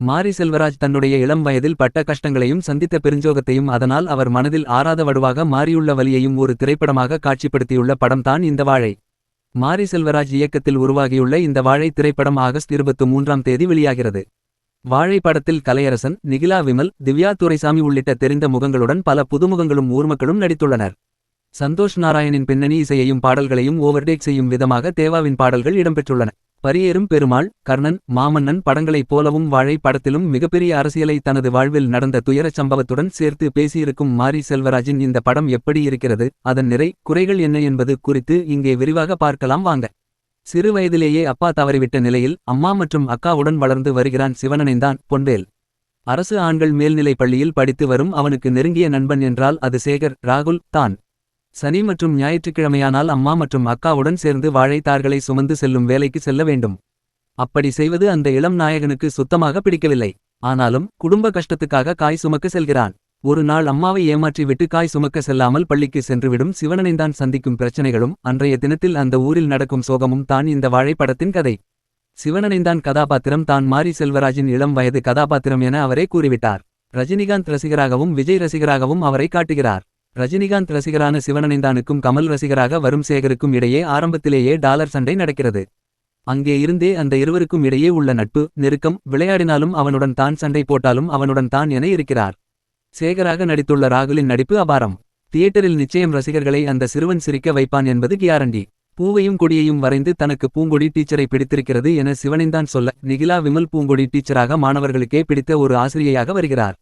மாரி செல்வராஜ் தன்னுடைய இளம் வயதில் பட்ட கஷ்டங்களையும் சந்தித்த பெருஞ்சோகத்தையும் அதனால் அவர் மனதில் ஆறாத வடுவாக மாறியுள்ள வலியையும் ஒரு திரைப்படமாக காட்சிப்படுத்தியுள்ள படம்தான் இந்த வாழை. மாரி செல்வராஜ் இயக்கத்தில் உருவாகியுள்ள இந்த வாழை திரைப்படம் ஆகஸ்ட் 23ஆம் தேதி வெளியாகிறது. வாழை படத்தில் கலையரசன், நிகிலா விமல், திவ்யா துரைசாமி உள்ளிட்ட தெரிந்த முகங்களுடன் பல புதுமுகங்களும் ஊர்மக்களும் நடித்துள்ளனர். சந்தோஷ் நாராயணின் பின்னணி இசையையும் பாடல்களையும் ஓவர்டேக் செய்யும் விதமாக தேவாவின் பாடல்கள் இடம்பெற்றுள்ளன. பரியேறும் பெருமாள், கர்ணன், மாமன்னன் படங்களைப் போலவும் வாழை படத்திலும் மிகப்பெரிய அரசியலை தனது வாழ்வில் நடந்த துயரச் சம்பவத்துடன் சேர்த்து பேசியிருக்கும் மாரி செல்வராஜின் இந்த படம் எப்படி இருக்கிறது, அதன் நிறை குறைகள் என்ன என்பது குறித்து இங்கே விரிவாக பார்க்கலாம் வாங்க. சிறு வயதிலேயே அப்பா தவறிவிட்ட நிலையில் அம்மா மற்றும் அக்காவுடன் வளர்ந்து வருகிறான் சிவனனைந்தான் பொன்வேல். அரசு ஆண்கள் மேல்நிலைப் பள்ளியில் படித்து வரும் அவனுக்கு நெருங்கிய நண்பன் என்றால் அது சேகர், ராகுல் தான். சனி மற்றும் ஞாயிற்றுக்கிழமையானால் அம்மா மற்றும் அக்காவுடன் சேர்ந்து வாழைத்தார்களை சுமந்து செல்லும் வேலைக்கு செல்ல வேண்டும். அப்படி செய்வது அந்த இளம் நாயகனுக்கு சுத்தமாக பிடிக்கவில்லை. ஆனாலும் குடும்ப கஷ்டத்துக்காக காய் சுமக்க செல்கிறான். ஒரு நாள் அம்மாவை ஏமாற்றி விட்டு காய் சுமக்க செல்லாமல் பள்ளிக்கு சென்றுவிடும் சிவனனைந்தான் சந்திக்கும் பிரச்சனைகளும் அன்றைய தினத்தில் அந்த ஊரில் நடக்கும் சோகமும் தான் இந்த வாழைப்படத்தின் கதை. சிவனனைந்தான் கதாபாத்திரம் தான் மாரி செல்வராஜின் இளம் வயது கதாபாத்திரம் என அவரே கூறிவிட்டார். ரஜினிகாந்த் ரசிகராகவும் விஜய் ரசிகராகவும் அவரை காட்டுகிறார். ரஜினிகாந்த் ரசிகரான சிவனனைந்தானுக்கும் கமல் ரசிகராக வரும் சேகருக்கும் இடையே ஆரம்பத்திலேயே டாலர் சண்டை நடக்கிறது. அங்கே இருந்தே அந்த இருவருக்கும் இடையே உள்ள நட்பு, நெருக்கம், விளையாடினாலும் அவனுடன் தான் சண்டை போட்டாலும் அவனுடன் தான் என இருக்கிறார். சேகராக நடித்துள்ள ராகுலின் நடிப்பு அபாரம். தியேட்டரில் நிச்சயம் ரசிகர்களை அந்த சிறுவன் சிரிக்க வைப்பான் என்பது கியாரண்டி. பூவையும் கொடியையும் வரைந்து தனக்கு பூங்கொடி டீச்சரை பிடித்திருக்கிறது என சிவனைந்தான் சொல்ல, நிகிலா விமல் பூங்கொடி டீச்சராக மாணவர்களுக்கே பிடித்த ஒரு ஆசிரியையாக வருகிறார்.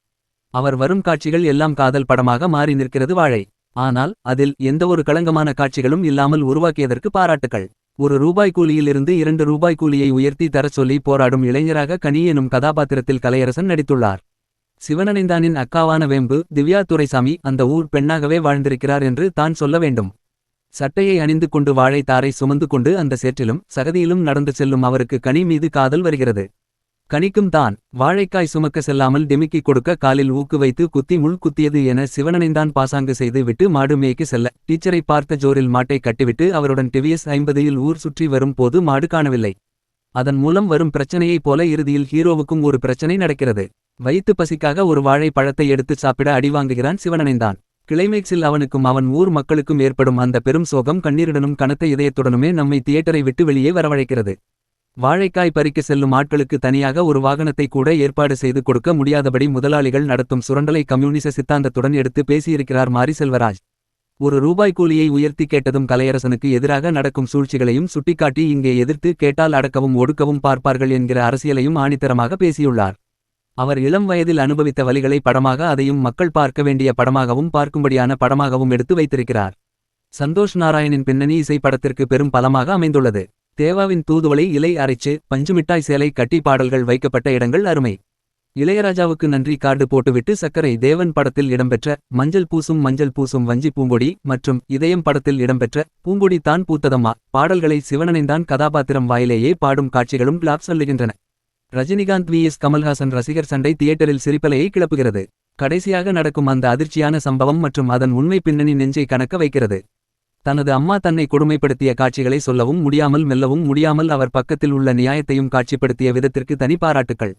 அவர் வரும் காட்சிகள் எல்லாம் காதல் படமாக மாறி நிற்கிறது வாழை. ஆனால் அதில் எந்தவொரு களங்கமான காட்சிகளும் இல்லாமல் உருவாக்கியதற்கு பாராட்டுக்கள். ₹1 கூலியில் இருந்து ₹2 கூலியை உயர்த்தி தரச் சொல்லி போராடும் இளைஞராக கனி எனும் கதாபாத்திரத்தில் கலையரசன் நடித்துள்ளார். சிவனனைந்தானின் அக்காவான வேம்பு, திவ்யா துரைசாமி அந்த ஊர் பெண்ணாகவே வாழ்ந்திருக்கிறார் என்று தான் சொல்ல வேண்டும். சட்டையை அணிந்து கொண்டு வாழை தாரை சுமந்து கொண்டு அந்த சேற்றிலும் சகதியிலும் நடந்து செல்லும் அவருக்கு கனி மீது காதல் வருகிறது. கனிக்கும் தான் வாழைக்காய் சுமக்க செல்லாமல் டிமிக்கி கொடுக்க காலில் ஊக்கு வைத்து குத்தி முள் குத்தியது என சிவனனைந்தான் பாசாங்கு செய்து விட்டு மாடு மேய்க்கு செல்ல டீச்சரை பார்த்த ஜோரில் மாட்டை கட்டிவிட்டு அவருடன் டிவிஎஸ் 50இல் ஊர் சுற்றி வரும் போது மாடு காணவில்லை. அதன் மூலம் வரும் பிரச்சனையைப் போல இறுதியில் ஹீரோவுக்கும் ஒரு பிரச்சனை நடக்கிறது. வயிற்று பசிக்காக ஒரு வாழை பழத்தை எடுத்து சாப்பிட அடிவாங்குகிறான் சிவனனைந்தான். கிளைமேக்ஸில் அவனுக்கும் அவன் ஊர் மக்களுக்கும் ஏற்படும் அந்த பெரும் சோகம் கண்ணீருடனும் கனத்த இதயத்துடனுமே நம்மை தியேட்டரை விட்டு வெளியே வரவழைக்கிறது. வாழைக்காய் பறிக்க செல்லும் ஆட்களுக்கு தனியாக ஒரு வாகனத்தை கூட ஏற்பாடு செய்து கொடுக்க முடியாதபடி முதலாளிகள் நடத்தும் சுரண்டலை கம்யூனிச சித்தாந்தத்துடன் எடுத்து பேசியிருக்கிறார் மாரி செல்வராஜ். ₹1 கூலியை உயர்த்தி கேட்டதும் கலையரசனுக்கு எதிராக நடக்கும் சூழ்ச்சிகளையும் சுட்டிக்காட்டி இங்கே எதிர்த்து கேட்டால் அடக்கவும் ஒடுக்கவும் பார்ப்பார்கள் என்கிற அரசியலையும் ஆணித்தரமாக பேசியுள்ளார். அவர் இளம் வயதில் அனுபவித்த வலிகளை படமாக அதையும் மக்கள் பார்க்க வேண்டிய படமாகவும் பார்க்கும்படியான படமாகவும் எடுத்து வைத்திருக்கிறார். சந்தோஷ் நாராயணின் பின்னணி இசை படத்திற்கு பெரும் பலமாக அமைந்துள்ளது. தேவாவின் தூதுவளை இலை அரைச்சு பஞ்சுமிட்டாய் சேலை கட்டி பாடல்கள் வைக்கப்பட்ட இடங்கள் அருமை. இளையராஜாவுக்கு நன்றி கார்டு போட்டுவிட்டு சக்கரை தேவன் படத்தில் இடம்பெற்ற மஞ்சள் பூசும் வஞ்சி பூங்கொடி மற்றும் இதயம் படத்தில் இடம்பெற்ற பூங்கொடி தான் பூத்ததம்மா பாடல்களை சிவனனைந்தான் கதாபாத்திரம் வாயிலேயே பாடும் காட்சிகளும் கிளாப் சொல்லுகின்றன. ரஜினிகாந்த் vs கமல்ஹாசன் ரசிகர் சண்டை தியேட்டரில் சிரிப்பலையை கிளப்புகிறது. கடைசியாக நடக்கும் அந்த அதிர்ச்சியான சம்பவம் மற்றும் அதன் உண்மை பின்னணி நெஞ்சை கணக்க வைக்கிறது. தனது அம்மா தன்னை கொடுமைப்படுத்திய காட்சிகளை சொல்லவும் முடியாமல் மெல்லவும் முடியாமல் அவர் பக்கத்தில் உள்ள நியாயத்தையும் காட்சிப்படுத்திய விதத்திற்கு தனி பாராட்டுக்கள்.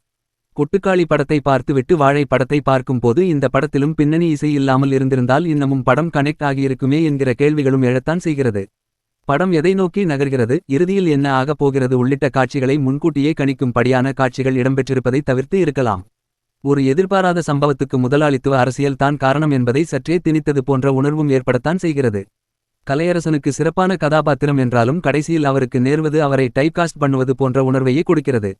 கொட்டுக்காளி படத்தை பார்த்துவிட்டு வாழை படத்தை பார்க்கும் போது இந்த படத்திலும் பின்னணி இசை இல்லாமல் இருந்திருந்தால் இன்னமும் படம் கனெக்ட் ஆகியிருக்குமே என்கிற கேள்விகளும் எழத்தான் செய்கிறது. படம் எதை நோக்கி நகர்கிறது, இறுதியில் என்ன ஆகப் போகிறது உள்ளிட்ட காட்சிகளை முன்கூட்டியே கணிக்கும் படியான காட்சிகள் இடம்பெற்றிருப்பதை தவிர்த்து இருக்கலாம். ஒரு எதிர்பாராத சம்பவத்துக்கு முதலாளித்துவ அரசியல் தான் காரணம் என்பதை சற்றே திணித்தது போன்ற உணர்வும் ஏற்படத்தான் செய்கிறது. கலையரசனுக்கு சிறப்பான கதாபாத்திரம் என்றாலும் கடைசியில் அவருக்கு நேர்வது அவரை டைப்காஸ்ட் பண்ணுவது போன்ற உணர்வையே கொடுக்கிறது.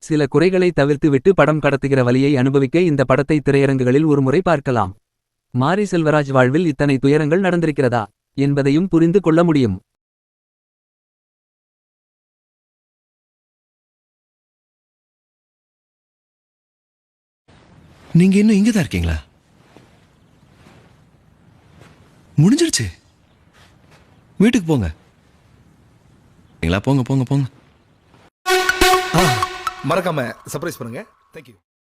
சில குறைகளை தவிர்த்து விட்டு படம் கடத்துகிற வலியை அனுபவிக்க இந்த படத்தை திரையரங்குகளில் ஒருமுறை பார்க்கலாம். மாரி செல்வராஜ் வாழ்வில் இத்தனை துயரங்கள் நடந்திருக்கிறதா என்பதையும் புரிந்து கொள்ள முடியும். நீங்க இன்னும் இங்கதான் இருக்கீங்களா? முடிஞ்சிருச்சு. வீட்டுக்கு போங்க. போங்க போங்க போங்க. மறக்காம சர்ப்ரைஸ் பண்ணுங்க. தேங்க்யூ.